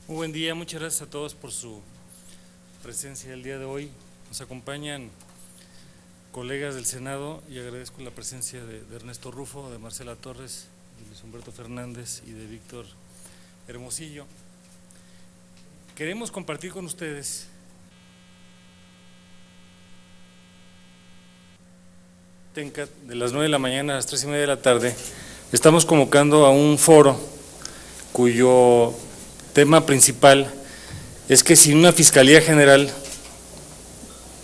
Muy buen día, muchas gracias a todos por su presencia el día de hoy. Nos acompañan colegas del Senado y agradezco la presencia de Ernesto Rufo, de Marcela Torres, de Luis Humberto Fernández y de Víctor Hermosillo. Queremos compartir con ustedes de las 9 de la mañana a las 3:30 de la tarde. Estamos convocando a un foro cuyo tema principal es que sin una Fiscalía General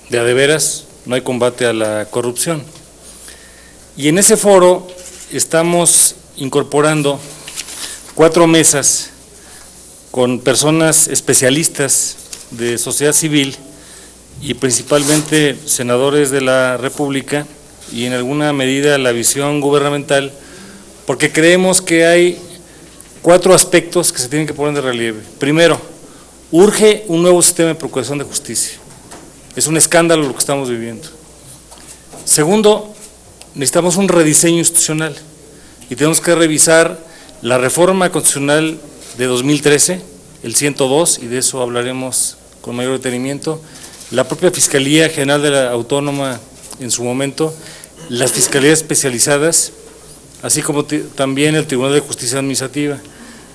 de a de veras no hay combate a la corrupción. Y en ese foro estamos incorporando 4 mesas con personas especialistas de sociedad civil y principalmente senadores de la República y en alguna medida la visión gubernamental, porque creemos que hay 4 aspectos que se tienen que poner de relieve. Primero, urge un nuevo sistema de procuración de justicia. Es un escándalo lo que estamos viviendo. Segundo, necesitamos un rediseño institucional y tenemos que revisar la reforma constitucional de 2013, el 102, y de eso hablaremos con mayor detenimiento, la propia Fiscalía General de la Autónoma en su momento, las fiscalías especializadas, así como también el Tribunal de Justicia Administrativa.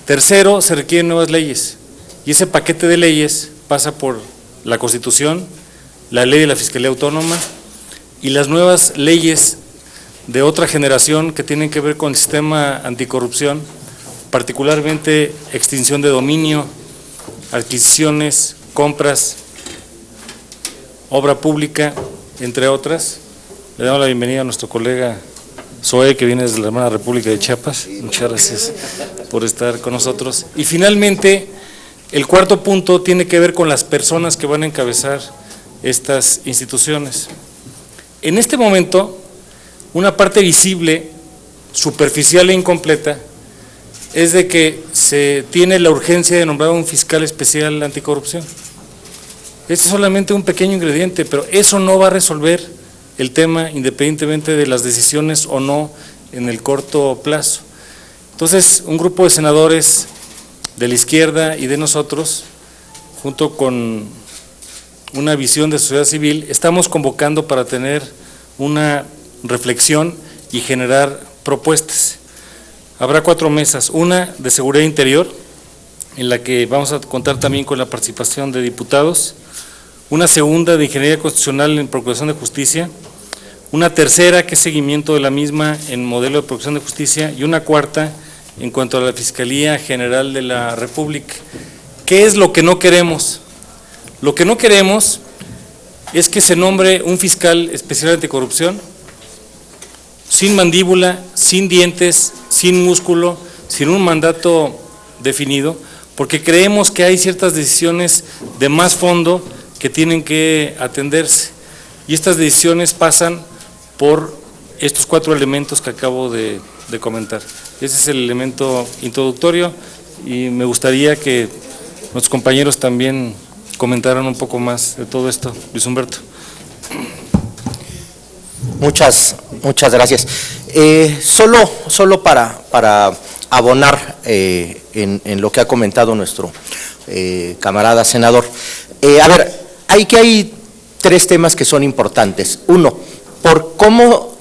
Tercero, se requieren nuevas leyes, y ese paquete de leyes pasa por la Constitución, la ley de la Fiscalía Autónoma y las nuevas leyes de otra generación que tienen que ver con el sistema anticorrupción, particularmente extinción de dominio, adquisiciones, compras, obra pública, entre otras. Le damos la bienvenida a nuestro colega Zoe, que viene desde la hermana República de Chiapas. Muchas gracias por estar con nosotros. Y finalmente, el cuarto punto tiene que ver con las personas que van a encabezar estas instituciones. En este momento, una parte visible, superficial e incompleta, es de que se tiene la urgencia de nombrar un fiscal especial anticorrupción. Este es solamente un pequeño ingrediente, pero eso no va a resolver el tema independientemente de las decisiones o no en el corto plazo. Entonces, un grupo de senadores de la izquierda y de nosotros, junto con una visión de sociedad civil, estamos convocando para tener una reflexión y generar propuestas. Habrá 4 mesas, una de seguridad interior, en la que vamos a contar también con la participación de diputados, una segunda de ingeniería constitucional en procuración de justicia, una tercera que es seguimiento de la misma en modelo de procuración de justicia y una cuarta en cuanto a la Fiscalía General de la República. ¿Qué es lo que no queremos? Lo que no queremos es que se nombre un fiscal especial anticorrupción sin mandíbula, sin dientes, sin músculo, sin un mandato definido, porque creemos que hay ciertas decisiones de más fondo que tienen que atenderse, y estas decisiones pasan por estos 4 elementos que acabo de comentar. Ese es el elemento introductorio y me gustaría que nuestros compañeros también comentaran un poco más de todo esto. Luis Humberto. Muchas gracias. Solo para abonar en lo que ha comentado nuestro camarada senador. Hay 3 temas que son importantes. Uno, por cómo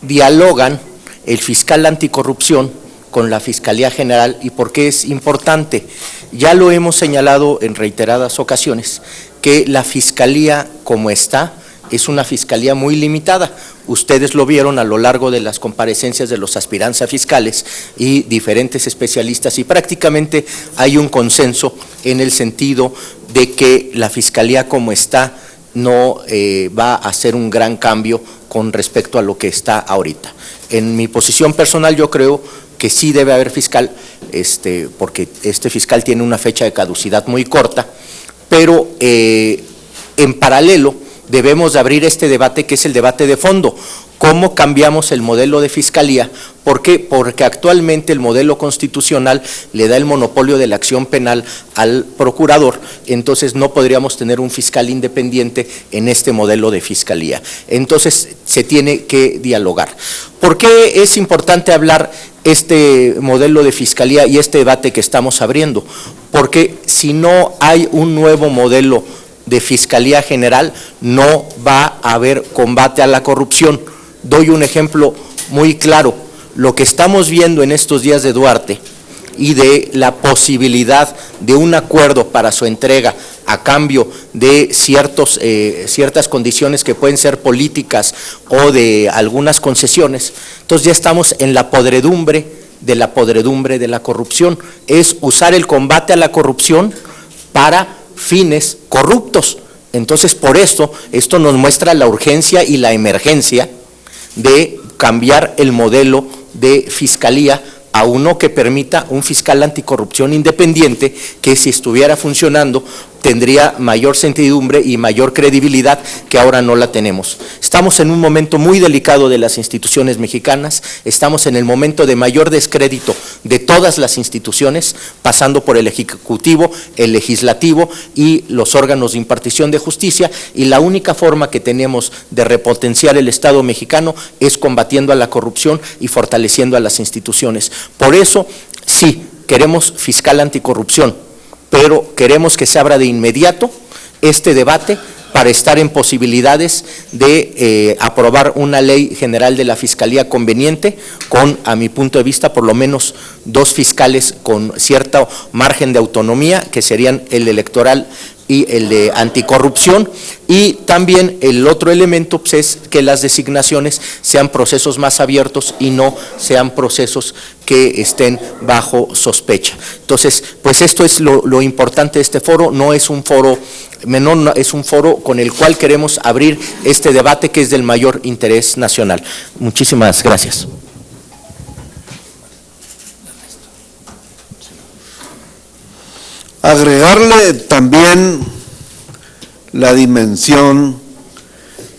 dialogan el fiscal anticorrupción con la Fiscalía General y por qué es importante. Ya lo hemos señalado en reiteradas ocasiones, que la Fiscalía como está es una Fiscalía muy limitada. Ustedes lo vieron a lo largo de las comparecencias de los aspirantes a fiscales y diferentes especialistas, y prácticamente hay un consenso en el sentido de que la Fiscalía como está no va a hacer un gran cambio con respecto a lo que está ahorita. En mi posición personal yo creo que sí debe haber fiscal, porque este fiscal tiene una fecha de caducidad muy corta, pero en paralelo debemos de abrir este debate que es el debate de fondo. ¿Cómo cambiamos el modelo de fiscalía? ¿Por qué? Porque actualmente el modelo constitucional le da el monopolio de la acción penal al procurador, entonces no podríamos tener un fiscal independiente en este modelo de fiscalía. Entonces se tiene que dialogar. ¿Por qué es importante hablar este modelo de fiscalía y este debate que estamos abriendo? Porque si no hay un nuevo modelo de Fiscalía General, no va a haber combate a la corrupción. Doy un ejemplo muy claro. Lo que estamos viendo en estos días de Duarte y de la posibilidad de un acuerdo para su entrega a cambio de ciertas condiciones que pueden ser políticas o de algunas concesiones, entonces ya estamos en la podredumbre de la corrupción. Es usar el combate a la corrupción para fines corruptos. Entonces, por esto nos muestra la urgencia y la emergencia de cambiar el modelo de fiscalía a uno que permita un fiscal anticorrupción independiente que, si estuviera funcionando, tendría mayor certidumbre y mayor credibilidad, que ahora no la tenemos. Estamos en un momento muy delicado de las instituciones mexicanas, estamos en el momento de mayor descrédito de todas las instituciones, pasando por el Ejecutivo, el Legislativo y los órganos de impartición de justicia, y la única forma que tenemos de repotenciar el Estado mexicano es combatiendo a la corrupción y fortaleciendo a las instituciones. Por eso, sí, queremos fiscal anticorrupción, pero queremos que se abra de inmediato este debate para estar en posibilidades de aprobar una ley general de la Fiscalía conveniente con, a mi punto de vista, por lo menos 2 fiscales con cierto margen de autonomía, que serían el electoral y el de anticorrupción, y también el otro elemento pues, es que las designaciones sean procesos más abiertos y no sean procesos que estén bajo sospecha. Entonces, pues esto es lo importante de este foro. No es un foro menor, no, es un foro con el cual queremos abrir este debate que es del mayor interés nacional. Muchísimas gracias. Agregarle también la dimensión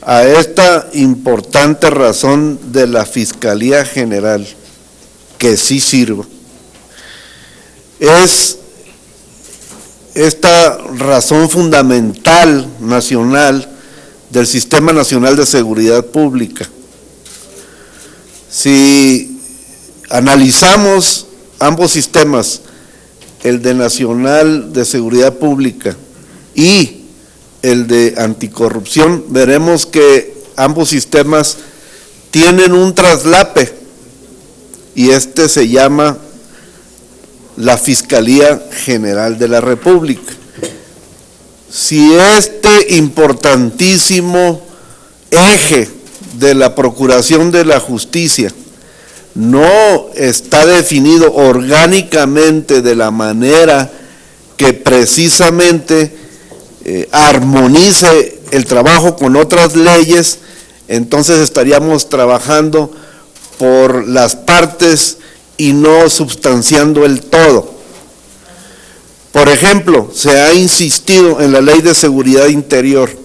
a esta importante razón de la Fiscalía General, que sí sirva, es esta razón fundamental nacional del Sistema Nacional de Seguridad Pública. Si analizamos ambos sistemas, el de Nacional de Seguridad Pública y el de Anticorrupción, veremos que ambos sistemas tienen un traslape, y este se llama la Fiscalía General de la República. Si este importantísimo eje de la Procuración de la Justicia no está definido orgánicamente de la manera que precisamente armonice el trabajo con otras leyes, entonces estaríamos trabajando por las partes y no substanciando el todo. Por ejemplo, se ha insistido en la Ley de Seguridad Interior.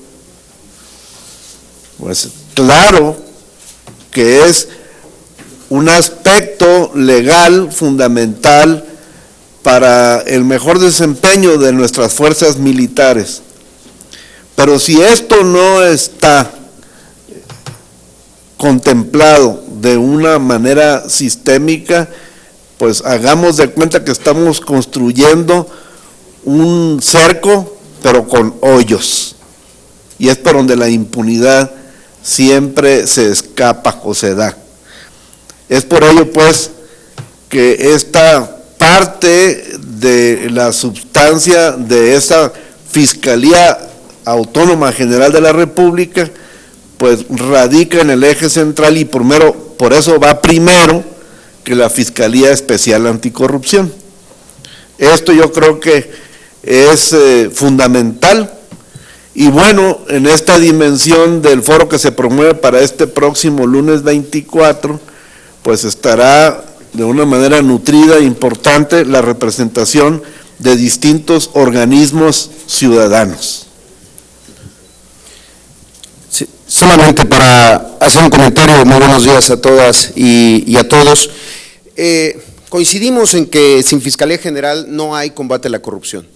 Pues claro que es un aspecto legal fundamental para el mejor desempeño de nuestras fuerzas militares. Pero si esto no está contemplado de una manera sistémica, pues hagamos de cuenta que estamos construyendo un cerco, pero con hoyos. Y es por donde la impunidad siempre se escapa o se da. Es por ello, pues, que esta parte de la substancia de esa Fiscalía Autónoma General de la República, pues radica en el eje central, y por eso va primero que la Fiscalía Especial Anticorrupción. Esto yo creo que es fundamental, y bueno, en esta dimensión del foro que se promueve para este próximo lunes 24, pues estará de una manera nutrida e importante la representación de distintos organismos ciudadanos. Sí, solamente para hacer un comentario, muy buenos días a todas y a todos. Coincidimos en que sin Fiscalía General no hay combate a la corrupción,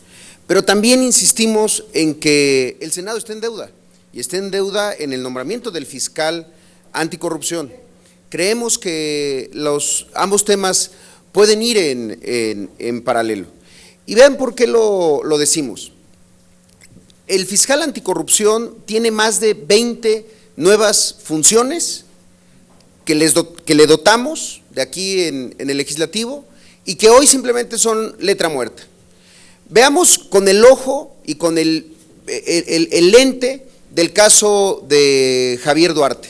pero también insistimos en que el Senado está en deuda, y está en deuda en el nombramiento del fiscal anticorrupción. Creemos que ambos temas pueden ir en paralelo. Y vean por qué lo decimos. El fiscal anticorrupción tiene más de 20 nuevas funciones que le dotamos de aquí en el legislativo y que hoy simplemente son letra muerta. Veamos con el ojo y con el lente del caso de Javier Duarte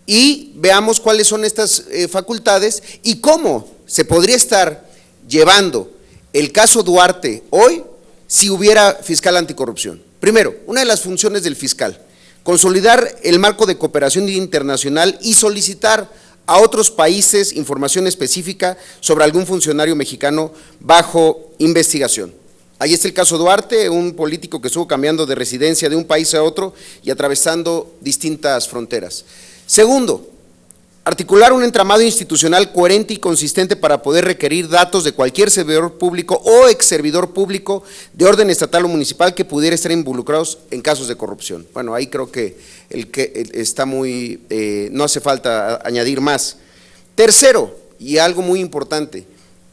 y veamos cuáles son estas facultades y cómo se podría estar llevando el caso Duarte hoy si hubiera fiscal anticorrupción. Primero, una de las funciones del fiscal, consolidar el marco de cooperación internacional y solicitar a otros países información específica sobre algún funcionario mexicano bajo investigación. Ahí está el caso Duarte, un político que estuvo cambiando de residencia de un país a otro y atravesando distintas fronteras. Segundo, articular un entramado institucional coherente y consistente para poder requerir datos de cualquier servidor público o ex servidor público de orden estatal o municipal que pudiera estar involucrados en casos de corrupción. Bueno, ahí creo que está muy, no hace falta añadir más. Tercero, y algo muy importante,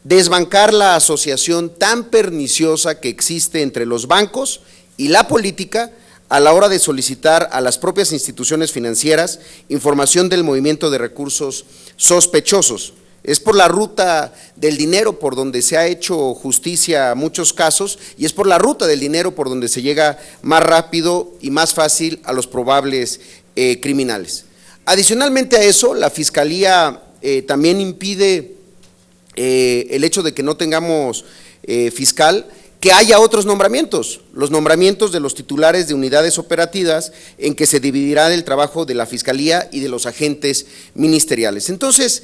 desbancar la asociación tan perniciosa que existe entre los bancos y la política a la hora de solicitar a las propias instituciones financieras información del movimiento de recursos sospechosos. Es por la ruta del dinero por donde se ha hecho justicia a muchos casos y es por la ruta del dinero por donde se llega más rápido y más fácil a los probables criminales. Adicionalmente a eso, la Fiscalía también impide el hecho de que no tengamos fiscal, que haya otros nombramientos, los nombramientos de los titulares de unidades operativas en que se dividirá el trabajo de la Fiscalía y de los agentes ministeriales. Entonces,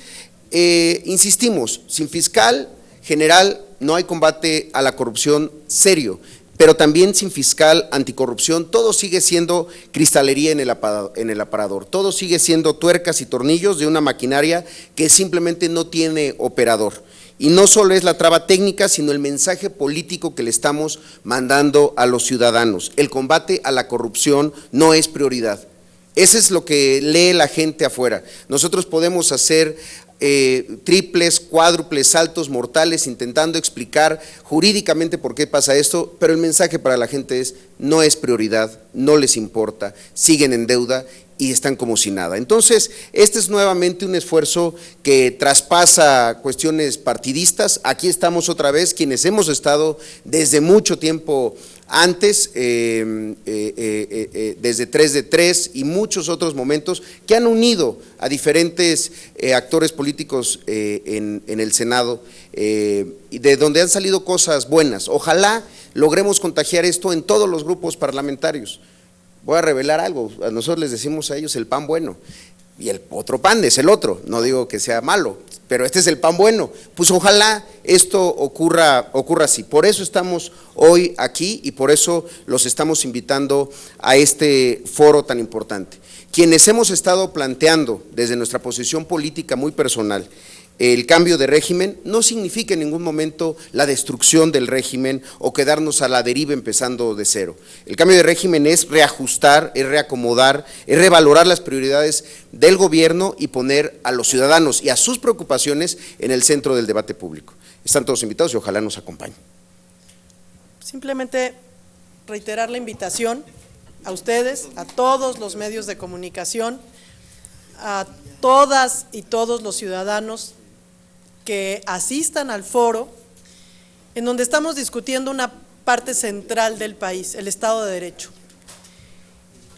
insistimos, sin fiscal general no hay combate a la corrupción serio, pero también sin fiscal anticorrupción todo sigue siendo cristalería en el aparador, todo sigue siendo tuercas y tornillos de una maquinaria que simplemente no tiene operador. Y no solo es la traba técnica, sino el mensaje político que le estamos mandando a los ciudadanos. El combate a la corrupción no es prioridad. Eso es lo que lee la gente afuera. Nosotros podemos hacer triples, cuádruples, saltos mortales intentando explicar jurídicamente por qué pasa esto, pero el mensaje para la gente es: no es prioridad, no les importa, siguen en deuda y están como si nada. Entonces, este es nuevamente un esfuerzo que traspasa cuestiones partidistas. Aquí estamos otra vez, quienes hemos estado desde mucho tiempo antes, desde 3 de 3 y muchos otros momentos que han unido a diferentes actores políticos en el Senado, y de donde han salido cosas buenas. Ojalá logremos contagiar esto en todos los grupos parlamentarios. Voy a revelar algo, a nosotros les decimos a ellos el pan bueno, y el otro pan es el otro, no digo que sea malo, pero este es el pan bueno. Pues ojalá esto ocurra así. Por eso estamos hoy aquí y por eso los estamos invitando a este foro tan importante. Quienes hemos estado planteando desde nuestra posición política muy personal el cambio de régimen, no significa en ningún momento la destrucción del régimen o quedarnos a la deriva empezando de cero. El cambio de régimen es reajustar, es reacomodar, es revalorar las prioridades del gobierno y poner a los ciudadanos y a sus preocupaciones en el centro del debate público. Están todos invitados y ojalá nos acompañen. Simplemente reiterar la invitación a ustedes, a todos los medios de comunicación, a todas y todos los ciudadanos que asistan al foro, en donde estamos discutiendo una parte central del país, el Estado de Derecho.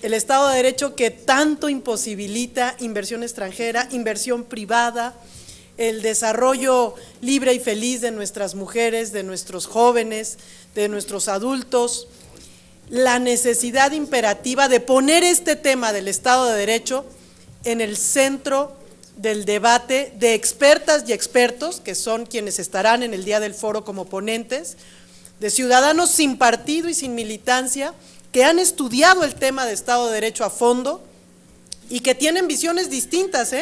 El Estado de Derecho que tanto imposibilita inversión extranjera, inversión privada, el desarrollo libre y feliz de nuestras mujeres, de nuestros jóvenes, de nuestros adultos, la necesidad imperativa de poner este tema del Estado de Derecho en el centro del debate de expertas y expertos, que son quienes estarán en el día del foro como ponentes, de ciudadanos sin partido y sin militancia, que han estudiado el tema de Estado de Derecho a fondo y que tienen visiones distintas,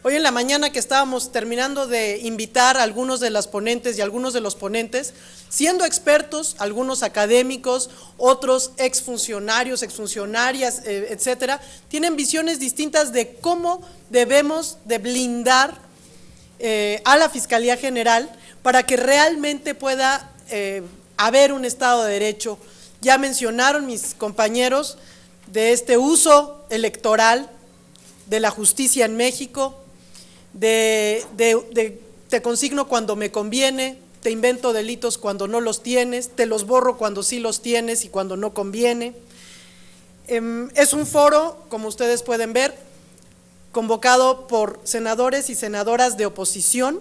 Hoy en la mañana que estábamos terminando de invitar a algunos de las ponentes y algunos de los ponentes, siendo expertos, algunos académicos, otros exfuncionarios, exfuncionarias, etcétera, tienen visiones distintas de cómo debemos de blindar a la Fiscalía General para que realmente pueda haber un Estado de Derecho. Ya mencionaron mis compañeros de este uso electoral de la justicia en México, de te consigno cuando me conviene, te invento delitos cuando no los tienes, te los borro cuando sí los tienes y cuando no conviene. Es un foro, como ustedes pueden ver, convocado por senadores y senadoras de oposición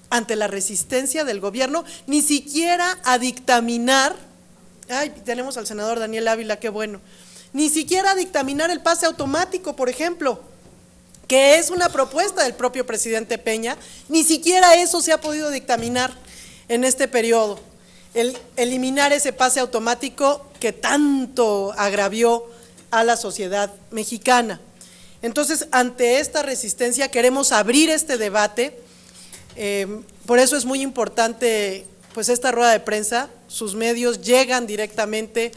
ante la resistencia del gobierno, ni siquiera a dictaminar, tenemos al senador Daniel Ávila, qué bueno, ni siquiera a dictaminar el pase automático, por ejemplo, que es una propuesta del propio presidente Peña, ni siquiera eso se ha podido dictaminar en este periodo, el eliminar ese pase automático que tanto agravió a la sociedad mexicana. Entonces, ante esta resistencia queremos abrir este debate, por eso es muy importante pues esta rueda de prensa, sus medios llegan directamente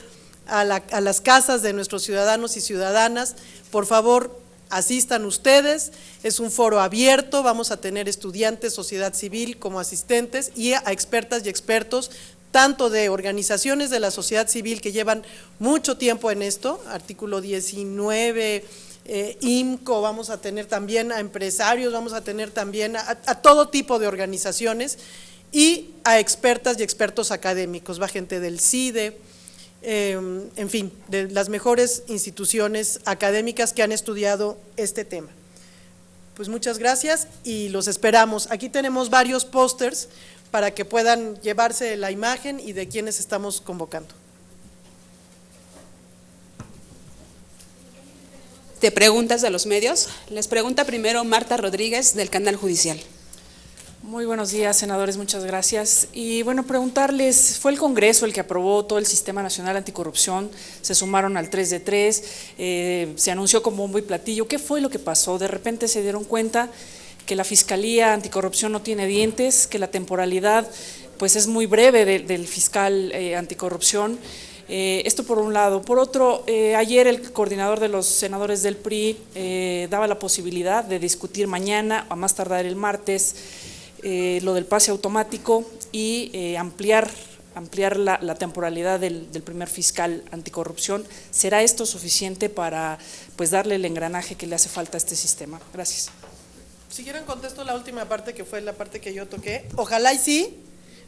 a las casas de nuestros ciudadanos y ciudadanas, por favor, asistan ustedes, es un foro abierto, vamos a tener estudiantes, sociedad civil como asistentes y a expertas y expertos, tanto de organizaciones de la sociedad civil que llevan mucho tiempo en esto, artículo 19, IMCO, vamos a tener también a empresarios, vamos a tener también a todo tipo de organizaciones y a expertas y expertos académicos, va gente del CIDE, en fin, de las mejores instituciones académicas que han estudiado este tema. Pues muchas gracias y los esperamos. Aquí tenemos varios pósters para que puedan llevarse la imagen y de quienes estamos convocando. De preguntas de los medios. Les pregunta primero Marta Rodríguez del Canal Judicial. Muy buenos días, senadores, muchas gracias. Y bueno, preguntarles, fue el Congreso el que aprobó todo el Sistema Nacional Anticorrupción, se sumaron al 3 de 3, se anunció como bombo y platillo. ¿Qué fue lo que pasó? De repente se dieron cuenta que la Fiscalía Anticorrupción no tiene dientes, que la temporalidad pues es muy breve del fiscal anticorrupción. Esto por un lado. Por otro, ayer el coordinador de los senadores del PRI daba la posibilidad de discutir mañana, a más tardar el martes, lo del pase automático y ampliar la temporalidad del primer fiscal anticorrupción. ¿Será esto suficiente para pues darle el engranaje que le hace falta a este sistema? Gracias. Si quieren contesto la última parte que fue la parte que yo toqué. Ojalá y sí,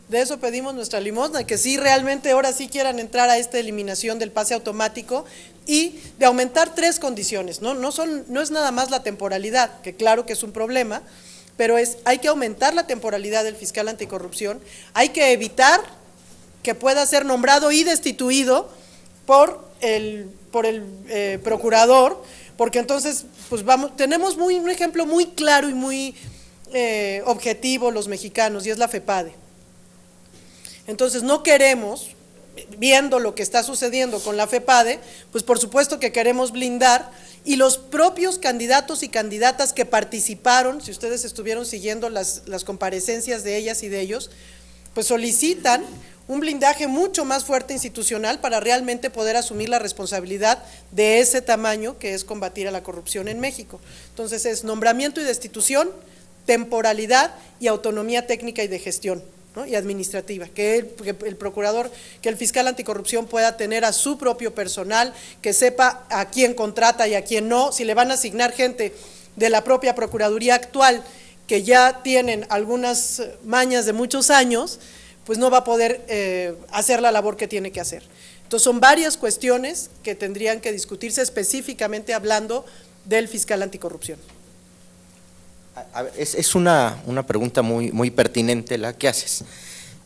de eso pedimos nuestra limosna, que sí realmente ahora sí quieran entrar a esta eliminación del pase automático y de aumentar 3 condiciones, no es nada más la temporalidad, que claro que es un problema, pero hay que aumentar la temporalidad del fiscal anticorrupción, hay que evitar que pueda ser nombrado y destituido por el procurador, porque entonces pues tenemos un ejemplo muy claro y muy objetivo los mexicanos, y es la FEPADE. Entonces no queremos, viendo lo que está sucediendo con la FEPADE, pues por supuesto que queremos blindar, y los propios candidatos y candidatas que participaron, si ustedes estuvieron siguiendo las comparecencias de ellas y de ellos, pues solicitan un blindaje mucho más fuerte institucional para realmente poder asumir la responsabilidad de ese tamaño que es combatir a la corrupción en México. Entonces es nombramiento y destitución, temporalidad y autonomía técnica y de gestión, ¿no? Y administrativa, que el procurador, que el fiscal anticorrupción pueda tener a su propio personal, que sepa a quién contrata y a quién no, si le van a asignar gente de la propia Procuraduría actual que ya tienen algunas mañas de muchos años, pues no va a poder hacer la labor que tiene que hacer. Entonces son varias cuestiones que tendrían que discutirse específicamente hablando del fiscal anticorrupción. A ver, es una pregunta muy pertinente la que haces.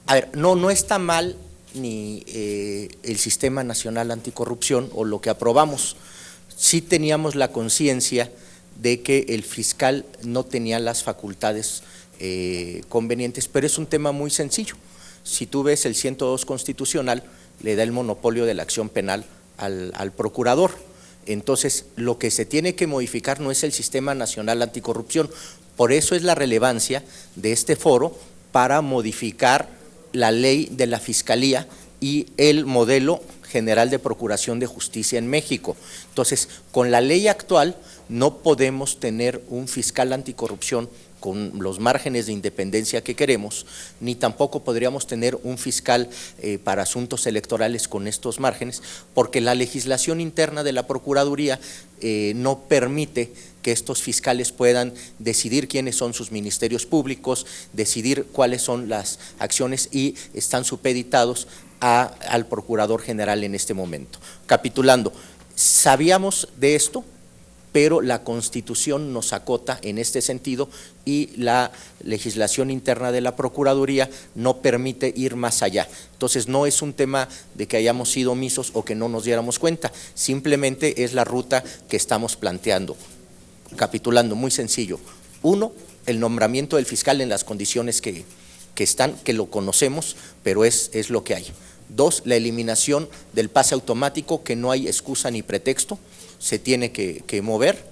A ver, no está mal ni el Sistema Nacional Anticorrupción o lo que aprobamos. Sí teníamos la conciencia de que el fiscal no tenía las facultades convenientes, pero es un tema muy sencillo. Si tú ves el 102 constitucional, le da el monopolio de la acción penal al procurador. Entonces, lo que se tiene que modificar no es el Sistema Nacional Anticorrupción. Por eso es la relevancia de este foro para modificar la ley de la Fiscalía y el modelo general de procuración de justicia en México. Entonces, con la ley actual no podemos tener un fiscal anticorrupción con los márgenes de independencia que queremos, ni tampoco podríamos tener un fiscal para asuntos electorales con estos márgenes, porque la legislación interna de la Procuraduría no permite que estos fiscales puedan decidir quiénes son sus ministerios públicos, decidir cuáles son las acciones y están supeditados al Procurador General en este momento. Capitulando, sabíamos de esto, pero la Constitución nos acota en este sentido y la legislación interna de la Procuraduría no permite ir más allá. Entonces no es un tema de que hayamos sido omisos o que no nos diéramos cuenta, simplemente es la ruta que estamos planteando. Capitulando, muy sencillo. 1, el nombramiento del fiscal en las condiciones que están, que lo conocemos, pero es lo que hay. 2, la eliminación del pase automático, que no hay excusa ni pretexto, se tiene que mover.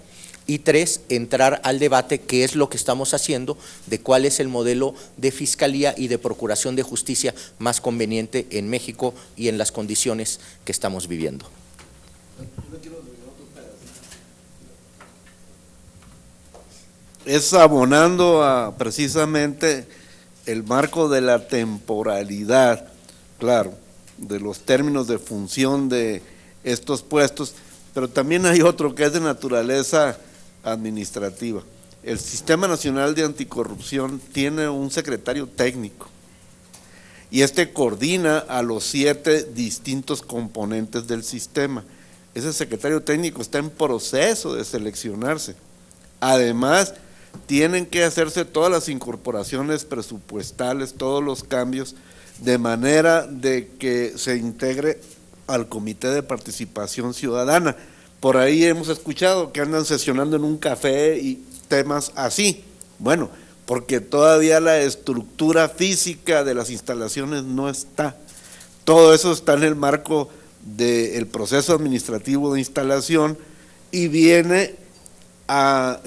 Y 3, entrar al debate, que es lo que estamos haciendo, de cuál es el modelo de fiscalía y de procuración de justicia más conveniente en México y en las condiciones que estamos viviendo. Es abonando a precisamente el marco de la temporalidad, claro, de los términos de función de estos puestos, pero también hay otro que es de naturaleza administrativa. El Sistema Nacional de Anticorrupción tiene un secretario técnico y este coordina a los 7 distintos componentes del sistema. Ese secretario técnico está en proceso de seleccionarse. Además, tienen que hacerse todas las incorporaciones presupuestales, todos los cambios, de manera de que se integre al Comité de Participación Ciudadana. Por ahí hemos escuchado que andan sesionando en un café y temas así. Bueno, porque todavía la estructura física de las instalaciones no está. Todo eso está en el marco del proceso administrativo de instalación y viene a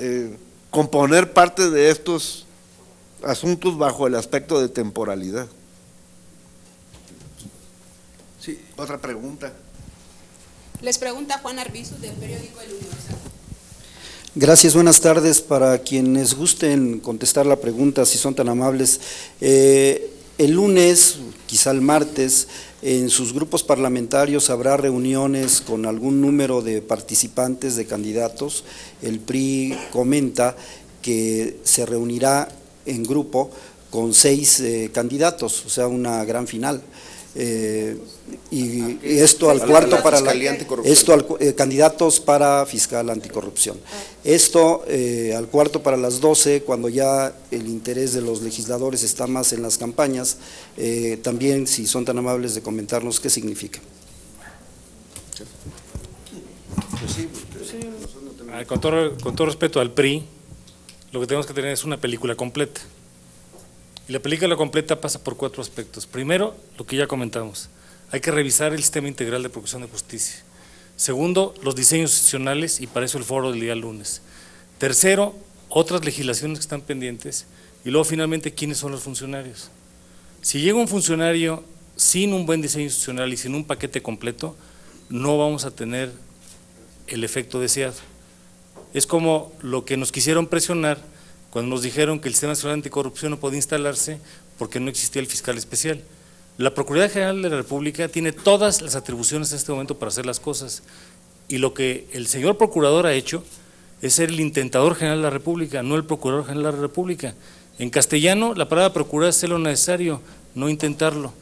componer parte de estos asuntos bajo el aspecto de temporalidad. Sí, otra pregunta. Les pregunta Juan Arbizu, del periódico El Universal. Gracias, buenas tardes. Para quienes gusten contestar la pregunta, si son tan amables, el lunes, quizá el martes, en sus grupos parlamentarios habrá reuniones con algún número de participantes, de candidatos. El PRI comenta que se reunirá en grupo con 6 candidatos, o sea, una gran final. Y esto al cuarto para candidatos para fiscal anticorrupción. Esto al cuarto para las 12, cuando ya el interés de los legisladores está más en las campañas. También, si son tan amables de comentarnos qué significa. Con todo respeto al PRI, lo que tenemos que tener es una película completa. Y la película completa pasa por 4 aspectos. Primero, lo que ya comentamos, hay que revisar el sistema integral de procuración de justicia. Segundo, los diseños institucionales, y para eso el foro del día lunes. Tercero, otras legislaciones que están pendientes. Y luego, finalmente, ¿quiénes son los funcionarios? Si llega un funcionario sin un buen diseño institucional y sin un paquete completo, no vamos a tener el efecto deseado. Es como lo que nos quisieron presionar cuando nos dijeron que el Sistema Nacional Anticorrupción no podía instalarse porque no existía el fiscal especial. La Procuraduría General de la República tiene todas las atribuciones en este momento para hacer las cosas, y lo que el señor procurador ha hecho es ser el intentador general de la República, no el procurador general de la República. En castellano, la palabra procurar es hacer lo necesario, no intentarlo.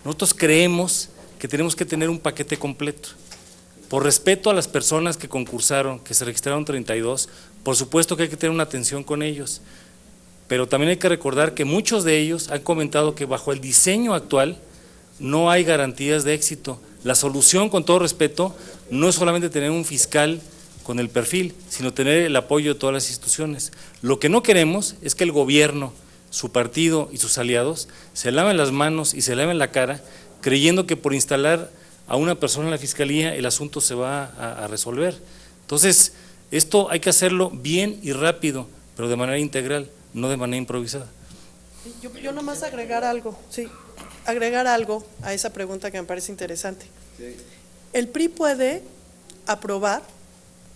Nosotros creemos que tenemos que tener un paquete completo. Por respeto a las personas que concursaron, que se registraron 32, por supuesto que hay que tener una atención con ellos, pero también hay que recordar que muchos de ellos han comentado que bajo el diseño actual no hay garantías de éxito. La solución, con todo respeto, no es solamente tener un fiscal con el perfil, sino tener el apoyo de todas las instituciones. Lo que no queremos es que el gobierno, su partido y sus aliados se laven las manos y se laven la cara creyendo que por instalar a una persona en la fiscalía el asunto se va a resolver. Entonces, esto hay que hacerlo bien y rápido, pero de manera integral, no de manera improvisada. Yo nomás agregar algo, sí, agregar algo a esa pregunta que me parece interesante. El PRI puede aprobar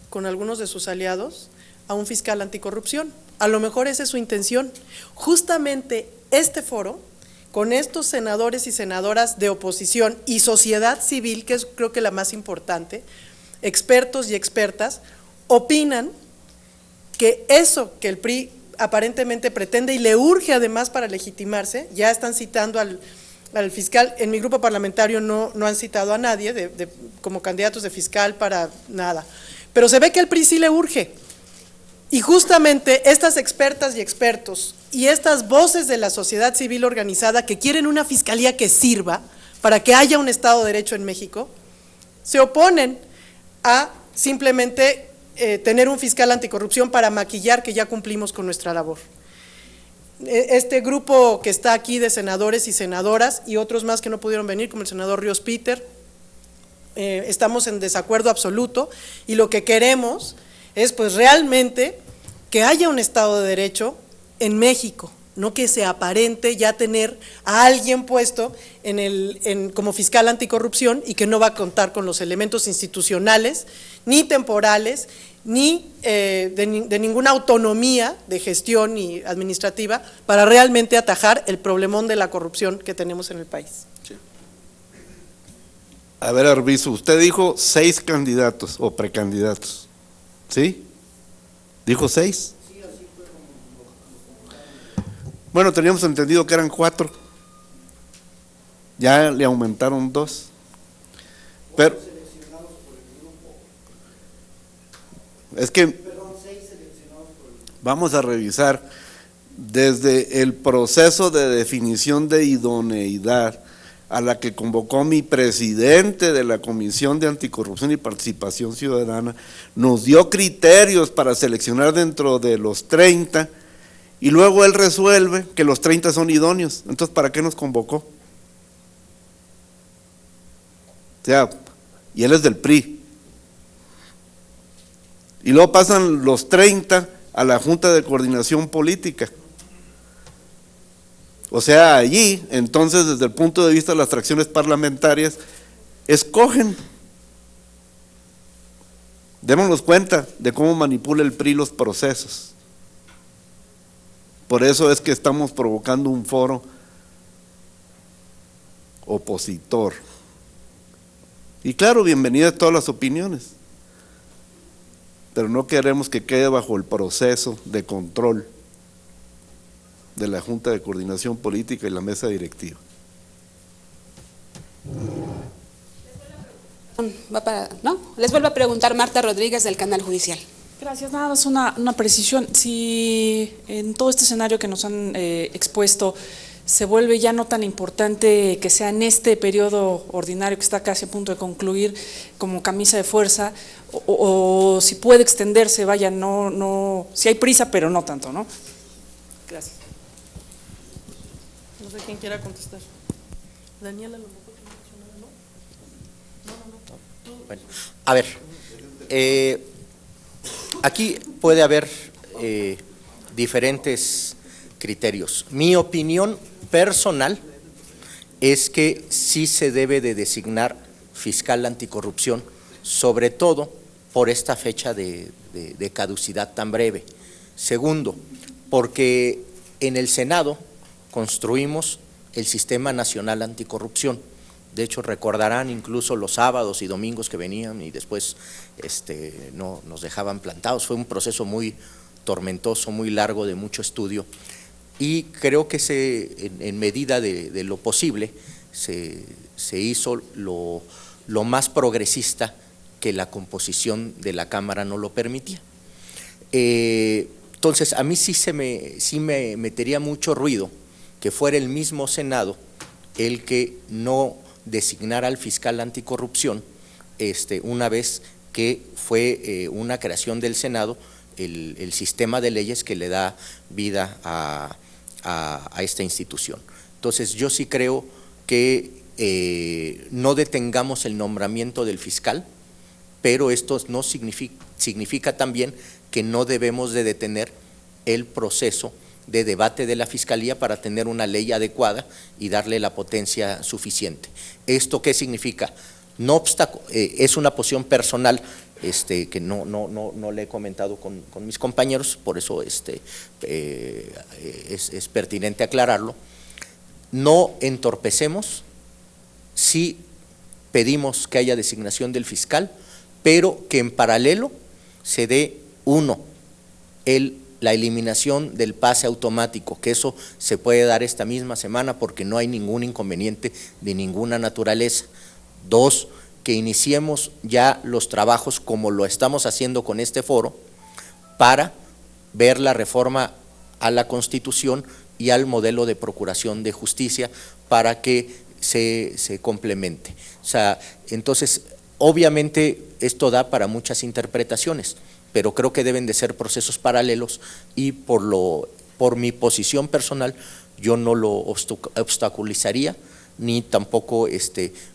con algunos de sus aliados a un fiscal anticorrupción. A lo mejor esa es su intención. Justamente este foro, con estos senadores y senadoras de oposición y sociedad civil, que es creo que la más importante, expertos y expertas, opinan que eso que el PRI aparentemente pretende y le urge además para legitimarse, ya están citando al fiscal, en mi grupo parlamentario no han citado a nadie como candidatos de fiscal para nada, pero se ve que el PRI sí le urge, y justamente estas expertas y expertos y estas voces de la sociedad civil organizada que quieren una fiscalía que sirva para que haya un Estado de Derecho en México, se oponen a simplemente tener un fiscal anticorrupción para maquillar que ya cumplimos con nuestra labor. Este grupo que está aquí de senadores y senadoras y otros más que no pudieron venir, como el senador Ríos Peter, estamos en desacuerdo absoluto y lo que queremos es pues realmente que haya un Estado de Derecho en México, no que se aparente ya tener a alguien puesto como fiscal anticorrupción y que no va a contar con los elementos institucionales, ni temporales, ni de ninguna autonomía de gestión y administrativa para realmente atajar el problemón de la corrupción que tenemos en el país. A ver, Arvizu, usted dijo 6 candidatos o precandidatos, ¿sí? ¿Dijo 6? Bueno, teníamos entendido que eran 4. Ya le aumentaron 2. Pero es que vamos a revisar desde el proceso de definición de idoneidad a la que convocó mi presidente de la Comisión de Anticorrupción y Participación Ciudadana, nos dio criterios para seleccionar dentro de los 30 y luego él resuelve que los 30 son idóneos. Entonces, ¿para qué nos convocó? O sea, y él es del PRI. Y luego pasan los 30 a la Junta de Coordinación Política. O sea, allí, entonces, desde el punto de vista de las fracciones parlamentarias, escogen. Démonos cuenta de cómo manipula el PRI los procesos. Por eso es que estamos provocando un foro opositor. Y claro, bienvenidas todas las opiniones, pero no queremos que quede bajo el proceso de control de la Junta de Coordinación Política y la mesa directiva. Les vuelvo a preguntar Marta Rodríguez del Canal Judicial. Gracias, nada más una precisión. Si en todo este escenario que nos han expuesto se vuelve ya no tan importante que sea en este periodo ordinario que está casi a punto de concluir como camisa de fuerza, o si puede extenderse, vaya, si hay prisa, pero no tanto, ¿no? Gracias. No sé quién quiera contestar. Daniela, a lo mejor ¿no? Bueno, a ver, aquí puede haber diferentes criterios. Mi opinión personal es que sí se debe de designar fiscal anticorrupción, sobre todo por esta fecha de caducidad tan breve. Segundo, porque en el Senado construimos el Sistema Nacional Anticorrupción. De hecho, recordarán incluso los sábados y domingos que venían y después no nos dejaban plantados. Fue un proceso muy tormentoso, muy largo, de mucho estudio, y creo que en medida de lo posible se hizo lo más progresista que la composición de la Cámara no lo permitía. Entonces, a mí sí me metería mucho ruido que fuera el mismo Senado el que no designara al fiscal anticorrupción, una vez que fue una creación del Senado el sistema de leyes que le da vida a esta institución. Entonces, yo sí creo que no detengamos el nombramiento del fiscal, pero esto no significa también que no debemos de detener el proceso de debate de la Fiscalía para tener una ley adecuada y darle la potencia suficiente. ¿Esto qué significa? No es una posición personal que no le he comentado con mis compañeros, por eso es pertinente aclararlo. No entorpecemos, sí pedimos que haya designación del fiscal, pero que en paralelo se dé la eliminación del pase automático, que eso se puede dar esta misma semana porque no hay ningún inconveniente de ninguna naturaleza. 2, que iniciemos ya los trabajos como lo estamos haciendo con este foro para ver la reforma a la Constitución y al modelo de procuración de justicia para que se complemente. O sea, entonces, obviamente esto da para muchas interpretaciones, pero creo que deben de ser procesos paralelos y por mi posición personal yo no lo obstaculizaría ni tampoco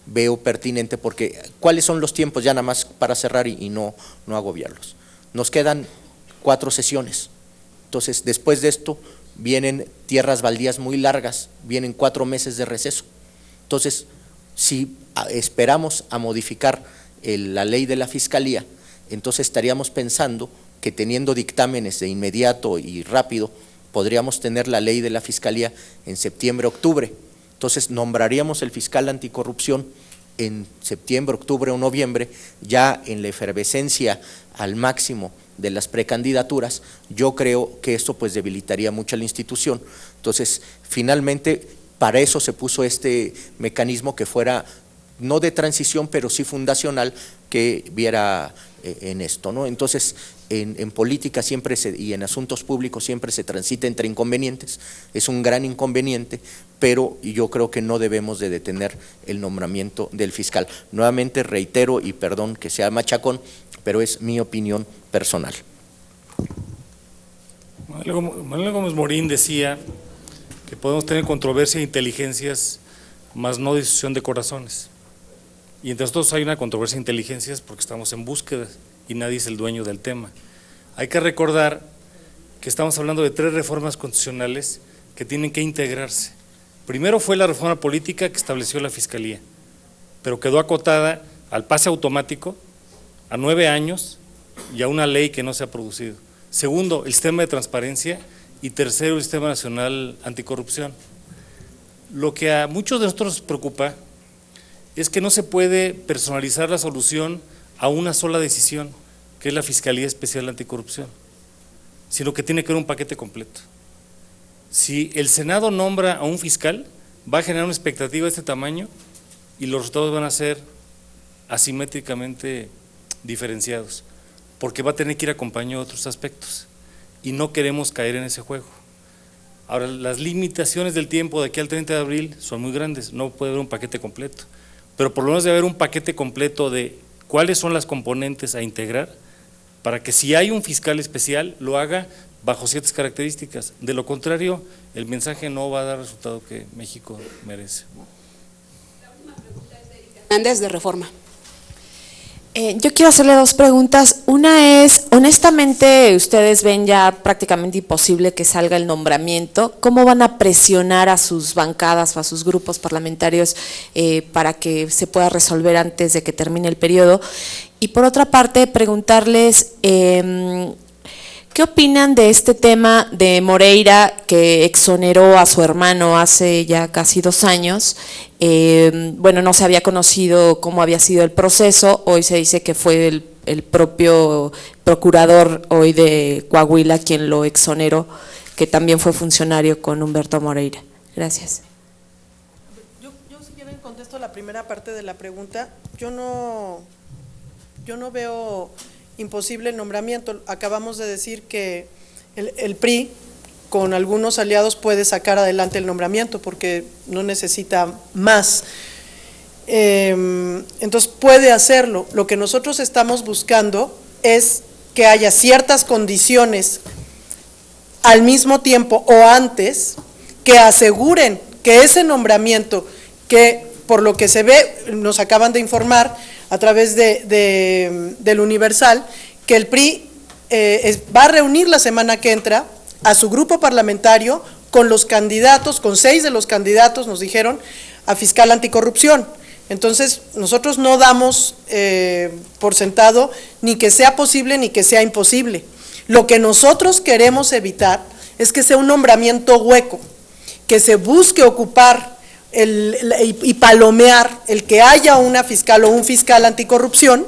veo pertinente, porque ¿cuáles son los tiempos? Ya nada más para cerrar y no agobiarlos. Nos quedan 4 sesiones, entonces después de esto vienen tierras baldías muy largas, vienen 4 meses de receso. Entonces, si esperamos a modificar la ley de la Fiscalía, entonces estaríamos pensando que teniendo dictámenes de inmediato y rápido, podríamos tener la ley de la Fiscalía en septiembre, octubre. Entonces nombraríamos el fiscal anticorrupción en septiembre, octubre o noviembre, ya en la efervescencia al máximo de las precandidaturas. Yo creo que esto pues debilitaría mucho a la institución. Entonces, finalmente, para eso se puso este mecanismo que fuera no de transición, pero sí fundacional, que viera en esto, ¿no? Entonces, en política siempre y en asuntos públicos siempre se transita entre inconvenientes, es un gran inconveniente, pero yo creo que no debemos de detener el nombramiento del fiscal. Nuevamente reitero, y perdón que sea machacón, pero es mi opinión personal. Manuel Gómez Morín decía que podemos tener controversia de inteligencias, más no decisión de corazones. Y entre nosotros hay una controversia de inteligencias porque estamos en búsqueda y nadie es el dueño del tema. Hay que recordar que estamos hablando de 3 reformas constitucionales que tienen que integrarse. Primero fue la reforma política que estableció la Fiscalía, pero quedó acotada al pase automático, a 9 años y a una ley que no se ha producido. Segundo, el sistema de transparencia, y tercero, el sistema nacional anticorrupción. Lo que a muchos de nosotros nos preocupa es que no se puede personalizar la solución a una sola decisión, que es la Fiscalía Especial Anticorrupción, sino que tiene que haber un paquete completo. Si el Senado nombra a un fiscal, va a generar una expectativa de este tamaño y los resultados van a ser asimétricamente diferenciados, porque va a tener que ir acompañado de otros aspectos y no queremos caer en ese juego. Ahora, las limitaciones del tiempo de aquí al 30 de abril son muy grandes, no puede haber un paquete completo, pero por lo menos debe haber un paquete completo de cuáles son las componentes a integrar para que si hay un fiscal especial lo haga bajo ciertas características. De lo contrario, el mensaje no va a dar el resultado que México merece. La última pregunta es de Erika Hernández, de Reforma. Yo quiero hacerle 2 preguntas. Una es, honestamente, ustedes ven ya prácticamente imposible que salga el nombramiento. ¿Cómo van a presionar a sus bancadas o a sus grupos parlamentarios para que se pueda resolver antes de que termine el periodo? Y por otra parte, preguntarles, ¿qué opinan de este tema de Moreira, que exoneró a su hermano hace ya casi 2 años? Bueno, no se había conocido cómo había sido el proceso, hoy se dice que fue el propio procurador hoy de Coahuila quien lo exoneró, que también fue funcionario con Humberto Moreira. Gracias. Yo si quieren contesto la primera parte de la pregunta. Yo no veo imposible el nombramiento. Acabamos de decir que el PRI con algunos aliados puede sacar adelante el nombramiento porque no necesita más. Entonces puede hacerlo. Lo que nosotros estamos buscando es que haya ciertas condiciones al mismo tiempo o antes que aseguren que ese nombramiento, que por lo que se ve, nos acaban de informar a través del Universal, que el PRI va a reunir la semana que entra a su grupo parlamentario con los candidatos, con 6 de los candidatos, nos dijeron, a fiscal anticorrupción. Entonces, nosotros no damos por sentado ni que sea posible ni que sea imposible. Lo que nosotros queremos evitar es que sea un nombramiento hueco, que se busque ocupar y palomear el que haya una fiscal o un fiscal anticorrupción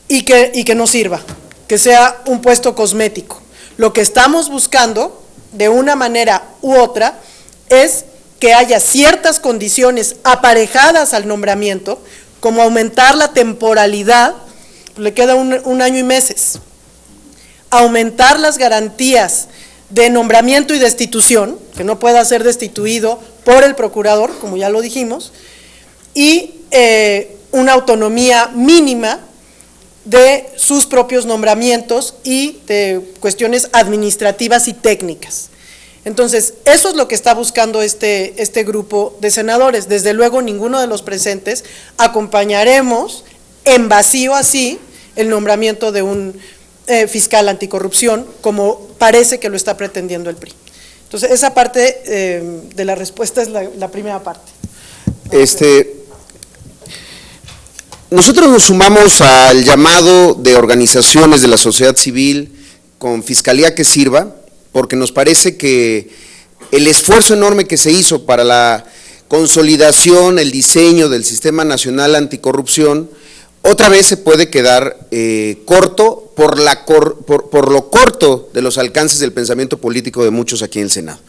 y que no sirva, que sea un puesto cosmético. Lo que estamos buscando, de una manera u otra, es que haya ciertas condiciones aparejadas al nombramiento, como aumentar la temporalidad, le queda un año y meses, aumentar las garantías de nombramiento y destitución, que no pueda ser destituido por el procurador, como ya lo dijimos, y una autonomía mínima de sus propios nombramientos y de cuestiones administrativas y técnicas. Entonces, eso es lo que está buscando este grupo de senadores. Desde luego, ninguno de los presentes acompañaremos en vacío así el nombramiento de un fiscal anticorrupción, como parece que lo está pretendiendo el PRI. Entonces, esa parte de la respuesta es la primera parte. Nosotros nos sumamos al llamado de organizaciones de la sociedad civil con Fiscalía que Sirva, porque nos parece que el esfuerzo enorme que se hizo para la consolidación, el diseño del Sistema Nacional Anticorrupción, otra vez se puede quedar corto por lo corto de los alcances del pensamiento político de muchos aquí en el Senado.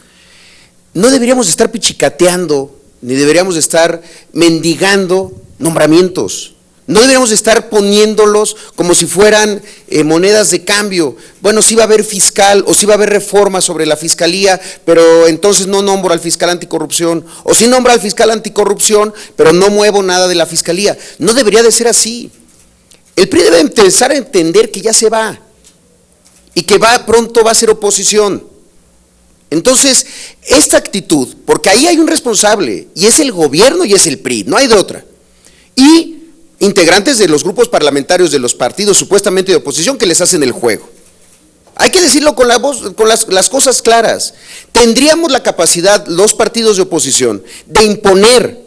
No deberíamos estar pichicateando, ni deberíamos estar mendigando nombramientos. No deberíamos estar poniéndolos como si fueran monedas de cambio. Bueno, sí va a haber fiscal o sí va a haber reforma sobre la fiscalía, pero entonces no nombro al fiscal anticorrupción, o sí nombro al fiscal anticorrupción, pero no muevo nada de la fiscalía. No debería de ser así. El PRI debe empezar a entender que ya se va y que pronto va a ser oposición. Entonces, esta actitud, porque ahí hay un responsable, y es el gobierno y es el PRI, no hay de otra. Y integrantes de los grupos parlamentarios de los partidos supuestamente de oposición que les hacen el juego. Hay que decirlo con las cosas claras. Tendríamos la capacidad, los partidos de oposición, de imponer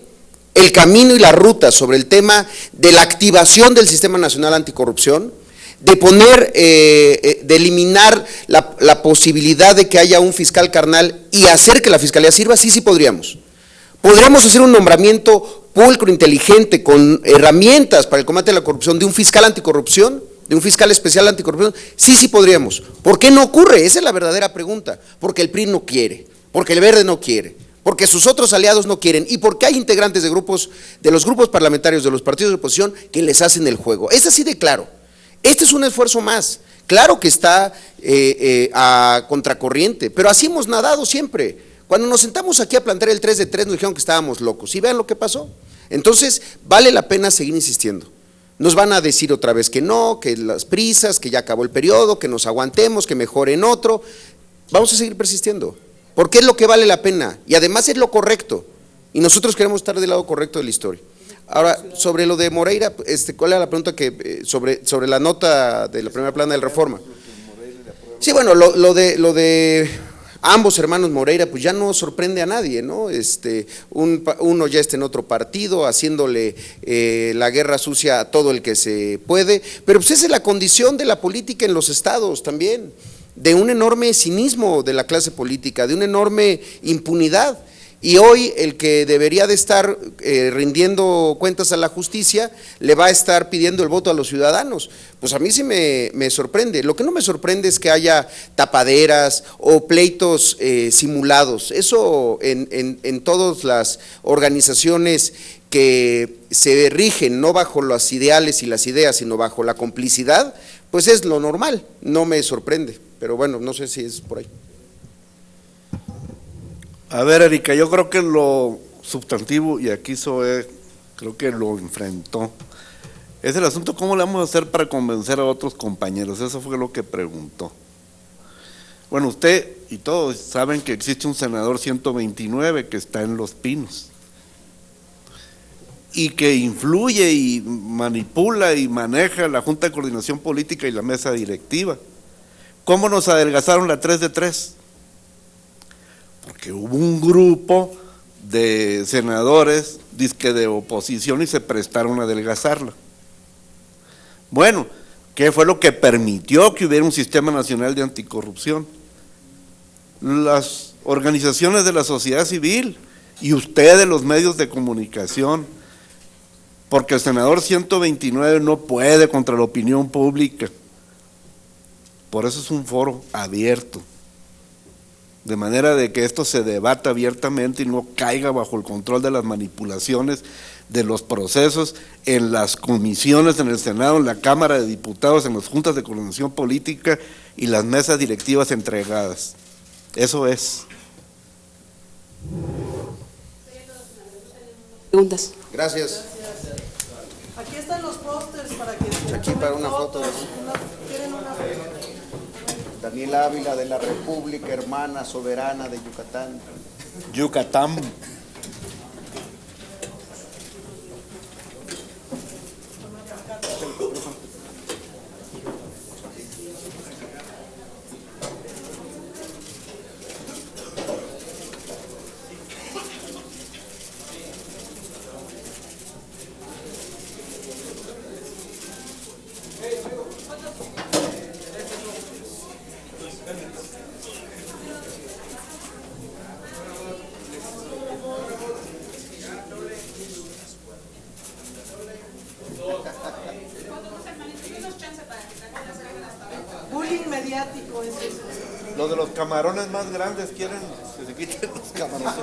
el camino y la ruta sobre el tema de la activación del Sistema Nacional Anticorrupción, de poner, de eliminar la posibilidad de que haya un fiscal carnal y hacer que la fiscalía sirva. Sí podríamos. Podríamos hacer un nombramiento pulcro, inteligente, con herramientas para el combate de la corrupción, de un fiscal anticorrupción, de un fiscal especial anticorrupción. Sí podríamos. ¿Por qué no ocurre? Esa es la verdadera pregunta. Porque el PRI no quiere, porque el Verde no quiere, porque sus otros aliados no quieren, y porque hay integrantes de los grupos parlamentarios de los partidos de oposición que les hacen el juego. Es así de claro. Este es un esfuerzo más. Claro que está a contracorriente, pero así hemos nadado siempre. Cuando nos sentamos aquí a plantear el 3 de 3 nos dijeron que estábamos locos, y vean lo que pasó. Entonces, vale la pena seguir insistiendo. Nos van a decir otra vez que no, que las prisas, que ya acabó el periodo, que nos aguantemos, que mejoren otro. Vamos a seguir persistiendo, porque es lo que vale la pena, y además es lo correcto, y nosotros queremos estar del lado correcto de la historia. Ahora, sobre lo de Moreira, ¿cuál era la pregunta sobre la nota de la primera plana de la reforma? Sí, bueno, lo de ambos hermanos Moreira, pues ya no sorprende a nadie, ¿no? Uno ya está en otro partido, haciéndole la guerra sucia a todo el que se puede, pero pues esa es la condición de la política en los estados también, de un enorme cinismo de la clase política, de una enorme impunidad. Y hoy el que debería de estar rindiendo cuentas a la justicia le va a estar pidiendo el voto a los ciudadanos. Pues a mí sí me sorprende. Lo que no me sorprende es que haya tapaderas o pleitos simulados. Eso en todas las organizaciones que se rigen no bajo los ideales y las ideas, sino bajo la complicidad, pues es lo normal, no me sorprende. Pero bueno, no sé si es por ahí. A ver, Erika, yo creo que lo sustantivo, y aquí Zoe creo que lo enfrentó, es el asunto cómo le vamos a hacer para convencer a otros compañeros. Eso fue lo que preguntó. Bueno, usted y todos saben que existe un senador 129 que está en Los Pinos y que influye y manipula y maneja la Junta de Coordinación Política y la mesa directiva. ¿Cómo nos adelgazaron la 3 de 3? Porque hubo un grupo de senadores, dizque de oposición, y se prestaron a adelgazarla. Bueno, ¿qué fue lo que permitió que hubiera un sistema nacional de anticorrupción? Las organizaciones de la sociedad civil y ustedes, los medios de comunicación, porque el senador 129 no puede contra la opinión pública. Por eso es un foro abierto, de manera de que esto se debata abiertamente y no caiga bajo el control de las manipulaciones de los procesos en las comisiones, en el Senado, en la Cámara de Diputados, en las juntas de coordinación política y las mesas directivas entregadas. Eso es. Preguntas. Gracias. Aquí están los pósters para que... Aquí para una foto. ¿Quieren una foto? Daniel Ávila, de la República Hermana Soberana de Yucatán. Yucatán. Bullying mediático es eso. Los de los camarones más grandes quieren que se quiten los camarones.